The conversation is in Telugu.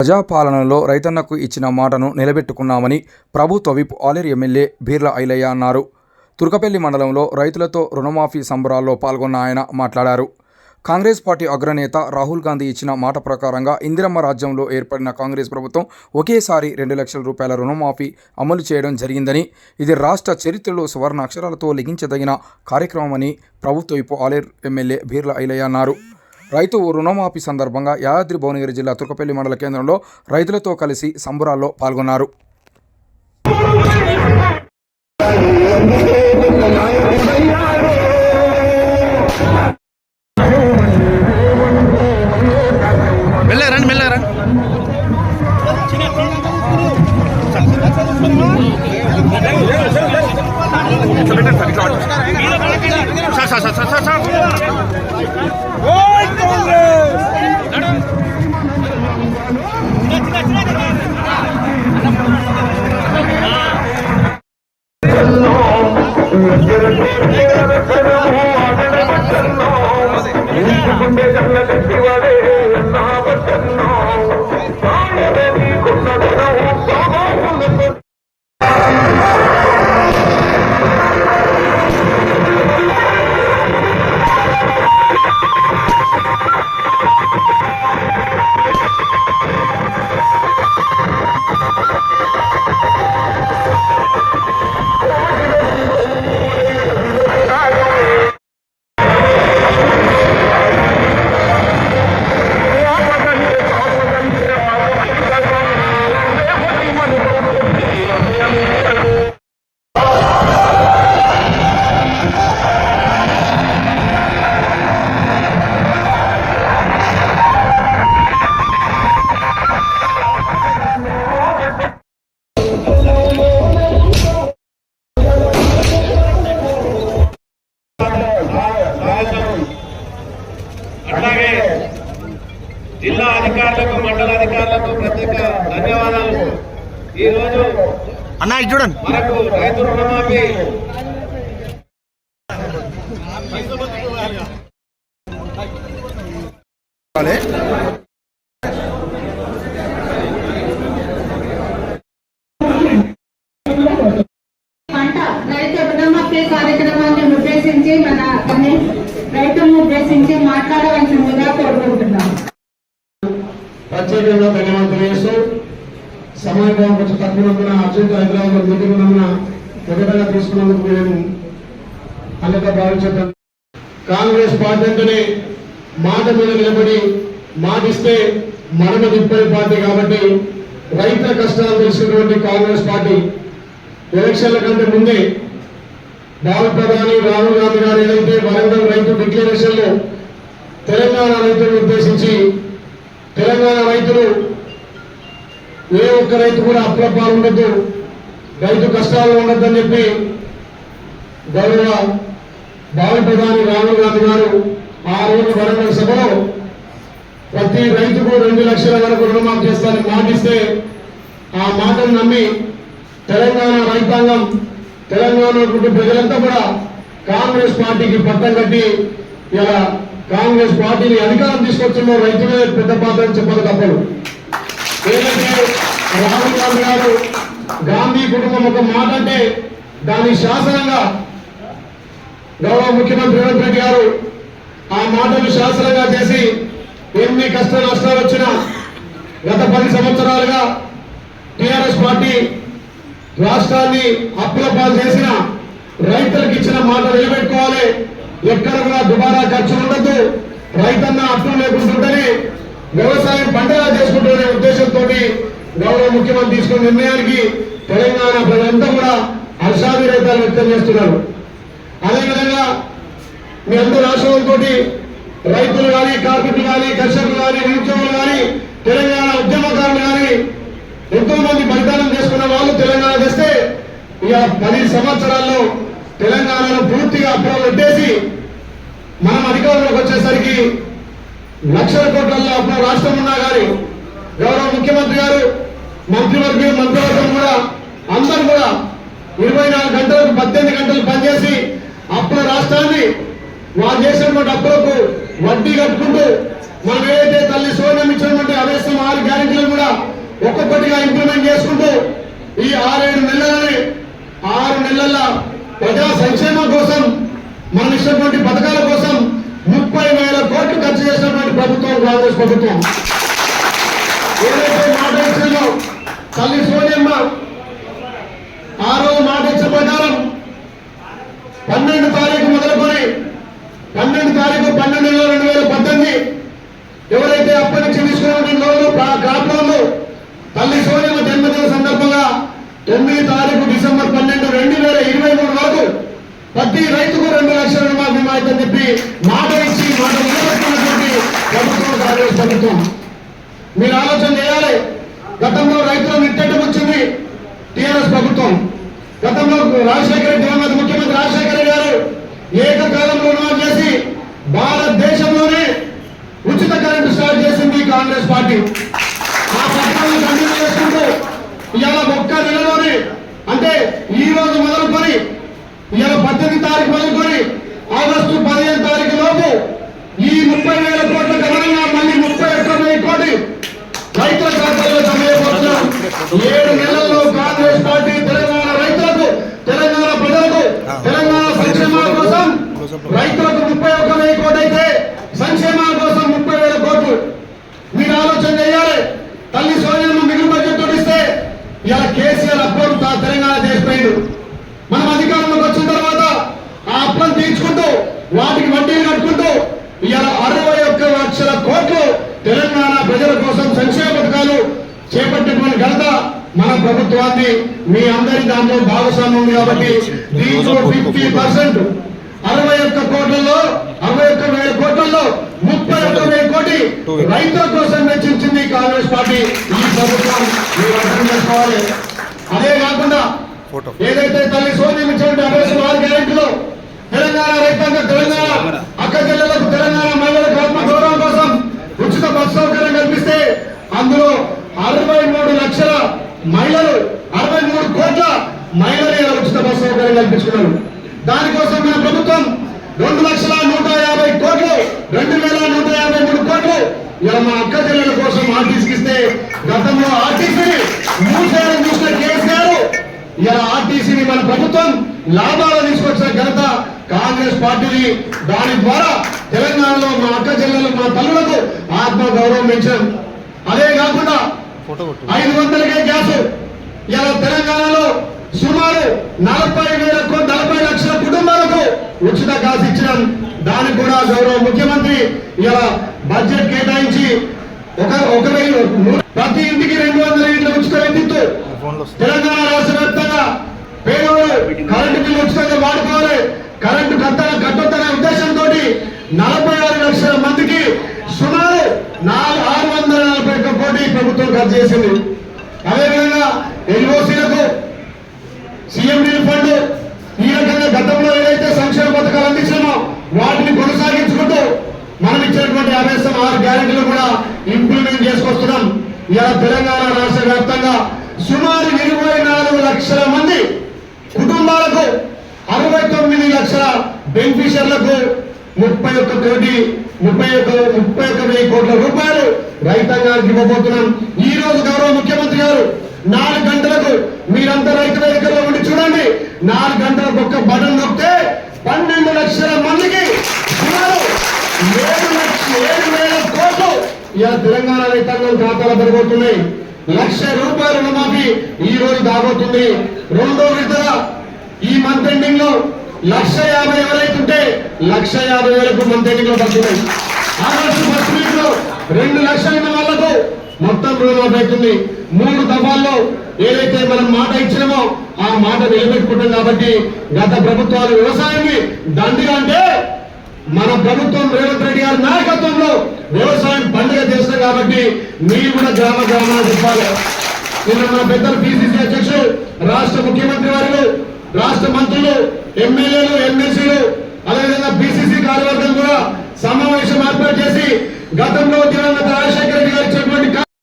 ప్రజాపాలనలో రైతన్నకు ఇచ్చిన మాటను నిలబెట్టుకున్నామని ప్రభుత్వ విప్ ఆలేరు ఎమ్మెల్యే బీర్ల ఐలయ్య అన్నారు. తుర్కపల్లి మండలంలో రైతులతో రుణమాఫీ సంబరాల్లో పాల్గొన్న ఆయన మాట్లాడారు. కాంగ్రెస్ పార్టీ అగ్రనేత రాహుల్ గాంధీ ఇచ్చిన మాట ప్రకారంగా ఇందిరమ్మ రాజ్యంలో ఏర్పడిన కాంగ్రెస్ ప్రభుత్వం ఒకేసారి 2 లక్షల రూపాయల రుణమాఫీ అమలు చేయడం జరిగిందని, ఇది రాష్ట్ర చరిత్రలో సువర్ణ అక్షరాలతో లిఖించదగిన కార్యక్రమమని ప్రభుత్వ విప్ ఆలేరు ఎమ్మెల్యే బీర్ల ఐలయ్య అన్నారు. రైతు రుణమాఫీ సందర్భంగా యాదాద్రి భువనగిరి జిల్లా తుర్కపల్లి మండల కేంద్రంలో రైతులతో కలిసి సంబరాల్లో పాల్గొన్నారు. అలాగే జిల్లా అధికారులకు, మండల అధికారులకు ప్రత్యేక ధన్యవాదాలు. ఈ రోజు చూడండి మనకు రైతు రుణమాఫీ కార్యక్రమాన్ని ఉద్దేశించి రైతులను ఉద్దేశించి మాట్లాడవలసిందిగా కోరుకుంటున్నాం. ప్రత్యేకంగా ధన్యవాదాలు తెలియజేస్తూ సమయం కొంచెం తక్కువ అర్జెంట్ హైదరాబాద్ మీటింగ్ ఉన్న ఒకటగా తీసుకున్నందుకు నేను అన్నగా భావించాను. కాంగ్రెస్ పార్టీ అంటేనే మాట మీద నిలబడి మాటిస్తే మరణ తిప్పని పార్టీ కాబట్టి రైతుల కష్టాలు తెలిసినటువంటి కాంగ్రెస్ పార్టీ ఎలక్షన్ల కంటే ముందే భారత ప్రధాని రాహుల్ గాంధీ గారు ఏదైతే వరంగల్ రైతు డిక్లరేషన్ లో తెలంగాణ రైతులను ఉద్దేశించి తెలంగాణ రైతులు ఏ ఒక్క రైతు కూడా అప్రపాలు ఉండద్దు, రైతు కష్టాలు ఉండద్దని చెప్పి గౌరవ భారత ప్రధాని రాహుల్ గాంధీ గారు ఆ రోజు వరంగల్ సభలో ప్రతి రైతుకు 2 లక్షల వరకు రుణమాఫీ చేస్తానని మాటిస్తే ఆ మాటను నమ్మి తెలంగాణ రైతాంగం, తెలంగాణ ప్రజలంతా కూడా కాంగ్రెస్ పార్టీకి పట్టం కట్టి ఇలా కాంగ్రెస్ పార్టీని అధికారం తీసుకొచ్చిన రైతులే పెద్ద పాత్ర అని చెప్పాలి తప్పదు. ఏదైతే రాహుల్ గాంధీ గారు గాంధీ కుటుంబం ఒక మాట అంటే దాని శాసనంగా గౌరవ ముఖ్యమంత్రి రేవంత్ రెడ్డి గారు ఆ మాటను శాసనంగా చేసి ఎన్ని కష్ట నష్టాలు వచ్చినా గత 10 సంవత్సరాలుగా టిఆర్ఎస్ పార్టీ రాష్ట్రాన్ని అప్పుల పాలు చేసిన రైతులకు ఇచ్చిన మాట నిలబెట్టుకోవాలి, ఎక్కడ కూడా దుబారా ఖర్చు ఉండద్దు, రైతన్న అప్పులు లేకుంటుంటేనే వ్యవసాయం పంటగా చేసుకుంటున్న ఉద్దేశంతో గౌరవ ముఖ్యమంత్రి తీసుకున్న నిర్ణయానికి తెలంగాణ ప్రజలంతా కూడా హర్షాభిరేతాలు వ్యక్తం చేస్తున్నారు. అదేవిధంగా మీ అందరూ ఆశయంతో రైతులు కానీ, కార్మికులు కానీ, కర్షకులు కానీ, నిరుద్యోగులు కానీ, తెలంగాణ ఉద్యమకారులు కానీ ఎంతో మంది బలిదానం చేసుకున్న వాళ్ళు తెలంగాణ తెస్తే ఇక 10 సంవత్సరాల్లో తెలంగాణను పూర్తిగా అప్పులు పెట్టేసి మనం అధికారంలోకి వచ్చేసరికి లక్షల కోట్లలో అప్పుడు రాష్ట్రం ఉన్నా కానీ గౌరవ ముఖ్యమంత్రి గారు, మంత్రివర్గం కూడా అందరూ కూడా 24 గంటలకు 18 గంటలు పనిచేసి అప్పుల రాష్ట్రాన్ని వారు చేసినటువంటి అప్పులకు వడ్డీ కట్టుకుంటూ మనం ఏదైతే తల్లి సోనియా ఇచ్చినటువంటి అవేశం 6 గ్యారెంటీలను కూడా ఒక్కొక్కటిగా ఇంప్లిమెంట్ చేసుకుంటూ ఈ 6-7 నెలలని 6 నెలల ప్రజా సంక్షేమం కోసం మనం ఇచ్చినటువంటి పథకాల కోసం 30,000 కోట్లు ఖర్చు చేసినటువంటి ప్రభుత్వం కాంగ్రెస్ ప్రభుత్వం. ఏదైతే మాట ఇచ్చిందో తల్లి సోనియమ్మ ఆ రోజు మాట ఇచ్చిన ప్రకారం 12 తారీఖు మొదలుకొని 12 తారీఖు 12/2018 ఎవరైతే అప్పటి నుంచి తీసుకున్నటువంటి లోన్లు క్రాప్ లోన్లు తల్లి సోనియమ్మ జన్మదిన సందర్భంగా 9 తారీఖు డిసెంబర్ 12, 2023 వరకు ప్రతి రైతుకు 2 లక్షల రుణమాఫీ బీమా అని చెప్పి మాట ఇచ్చి మాట నిలబెట్టుకున్నటువంటి ప్రభుత్వం కాంగ్రెస్ ప్రభుత్వం. మీరు ఆలోచన చేయాలి. గతంలో రైతులను నిట్టెట్టు వచ్చింది టీఆర్ఎస్ ప్రభుత్వం. గతంలో రాజశేఖర రెడ్డి ముఖ్యమంత్రి రాజశేఖర గారు ఏకకాలంలో రుణమాఫీ చేసి భారతదేశంలోనే ఉచిత కరెంటు స్టార్ట్ చేసింది కాంగ్రెస్ పార్టీ. ఆ పథకాలను కంటిన్యూ చేసుకుంటూ ఇవాళ ఒక్క నెలలోనే అంటే ఈ రోజు మొదలుకొని ఇవాళ 18 తారీఖు మొదలుకొని ఆగస్టు 15 తారీఖు లోపు ఈ 30,000 కోట్ల గమనంగా మళ్ళీ 31,000 కోటి రైతుల ఖాతాల్లో జమ చేయబోతున్నాం. 7 నెలల్లో కాంగ్రెస్ పార్టీ తెలంగాణ రైతులకు, తెలంగాణ ప్రజలకు, తెలంగాణ సంక్షేమాల కోసం రైతులకు 31,000 కోట్లు అయితే సంక్షేమాల కోసం 30,000 కోట్లు. మీరు ఆలోచన చేయాలి. తల్లి సోనియమ్మ మిగులు బడ్జెట్ ఇస్తే ఇలా కేసీఆర్ అప్పుడు తెలంగాణ చేసిపోయాడు. మనం అధికారంలోకి వచ్చిన తర్వాత ఆ అప్పులను తీర్చుకుంటూ వాటికి వడ్డీలు కట్టుకుంటూ ఇలా 61 లక్షల కోట్లు తెలంగాణ ప్రజల కోసం సంక్షేమ పథకాలు చేపట్టినటువంటి ఘనత మన ప్రభుత్వాన్ని. మీ అందరి దాంట్లో భాగస్వామ్యం ఉంది కాబట్టి దీంట్లో 50% 61 కోట్లలో 61,000 కోట్లలో 31,000 కోటి రైతుల కోసం వెచ్చించింది కాంగ్రెస్ పార్టీ. ఈ ప్రభుత్వం మీరు అర్థం చేసుకోవాలి. అదే కాకుండా ఏదైతే తల్లి సోనియమ్మ ఇచ్చినటువంటి 6 గ్యారెంటీలో తెలంగాణ రైతాంగం, తెలంగాణ అక్క చెల్లెలకు, తెలంగాణ మహిళలకు ఆత్మ గౌరవం కోసం ఉచిత బస్సు సౌకర్యం కల్పిస్తే అందులో 63 లక్షల మహిళలు 63 కోట్ల మహిళలు ఉచిత బస్సు సౌకర్యం కల్పించుకున్నారు. దానికోసం మన ప్రభుత్వం 2,150 కోట్లు 2,153 కోట్లు ఇలా మా అక్క చెల్లెల కోసం ఆర్టీసీకి ఇస్తే గతంలో ఆర్టీసీని మూసేయాలని చూసిన కేసీఆర్ ఇలా ఆర్టీసీని మన ప్రభుత్వం లాభాలు తీసుకొచ్చిన ఘనత కాంగ్రెస్ పార్టీని. దాని ద్వారా తెలంగాణలో మా అక్క చెల్లెలు, మా తల్లులకు ఆత్మ గౌరవం పెంచాం. అదే కాకుండా 500కే గ్యాస్ ఇలా తెలంగాణలో సుమారు 40 లక్షల కుటుంబాలకు ఉచిత గ్యాస్ ఇచ్చినాం. దానికి కూడా గౌరవ ముఖ్యమంత్రి ఇలా బడ్జెట్ కేటాయించి 1,000 ప్రతి ఇంటికి 200 యూనిట్ల ఉచిత విద్యుత్తు. తెలంగాణ రాష్ట్ర వ్యాప్తంగా పేదవాళ్ళు కరెంటు బిల్లు ఉచితంగా వాడుకోవాలి, కరెంటు కట్టొద్దనే ఉద్దేశంతో 46 లక్షల మందికి సుమారు 641 కోటి ప్రభుత్వం ఖర్చు చేసింది. అదేవిధంగా ఎల్ఓసీలకు సీఎం రిలీఫ్ ఫండ్ ఈ రకంగా గతంలో ఏదైతే సంక్షేమ పథకాలు అందించామో వాటిని కొనసాగించుకుంటూ మనం ఇచ్చినటువంటి 6 గ్యారెంటీలు కూడా ఇంప్లిమెంట్ చేసుకొస్తున్నాం. ఇలా తెలంగాణ రాష్ట్ర వ్యాప్తంగా సుమారు 24 లక్షల మంది కుటుంబాలకు 69 లక్షల బెనిఫిషియర్లకు 31,000 కోట్ల రూపాయలు రైతాంగానికి ఇవ్వబోతున్నాం. ఈ రోజు గౌరవ ముఖ్యమంత్రి గారు 4 గంటలకు మీరంతా రైతు వేదికల్లో ఉండి చూడండి. 4 గంటలకు ఒక్క బటన్ నొక్కితే 12 లక్షల మందికి సుమారు 7,000 కోట్లు ఇలా తెలంగాణ రైతాంగం ఖాతాలో పడిపోతున్నాయి. 1,00,000 రూపాయల రుణమాఫీ ఈ రోజు కాబోతుంది. రెండో విడత ఈ మంత్ ఎండింగ్ లో 1,50,000 ఎవరైతుంటే 1,50,000 మంత్ ఎండింగ్ లో పడుతున్నాయి. ఆగస్టు ఫస్ట్ వీక్ లో 2 లక్షల వాళ్లకు మొత్తం రుణమాఫీ అవుతుంది. 3 దఫాల్లో ఏదైతే మనం మాట ఇచ్చినామో ఆ మాట నిలబెట్టుకుంటాం. కాబట్టి గత ప్రభుత్వాలు వ్యవసాయాన్ని దండిగా అంటే మన ప్రభుత్వం రేవంత్ రెడ్డి గారి నాయకత్వంలో వ్యవసాయం పండుగ చేస్తాం. కాబట్టి మీరు కూడా గ్రామాన చెప్పాలి. నిన్న మన పెద్దలు పిసిసి అధ్యక్షులు, రాష్ట్ర ముఖ్యమంత్రి వారు, రాష్ట్ర మంత్రులు, ఎమ్మెల్యేలు, ఎమ్మెల్సీలు, అదేవిధంగా పిసిసి కార్యవర్గం కూడా సమావేశం ఏర్పాటు చేసి గతంలో దివంగత రాజశేఖర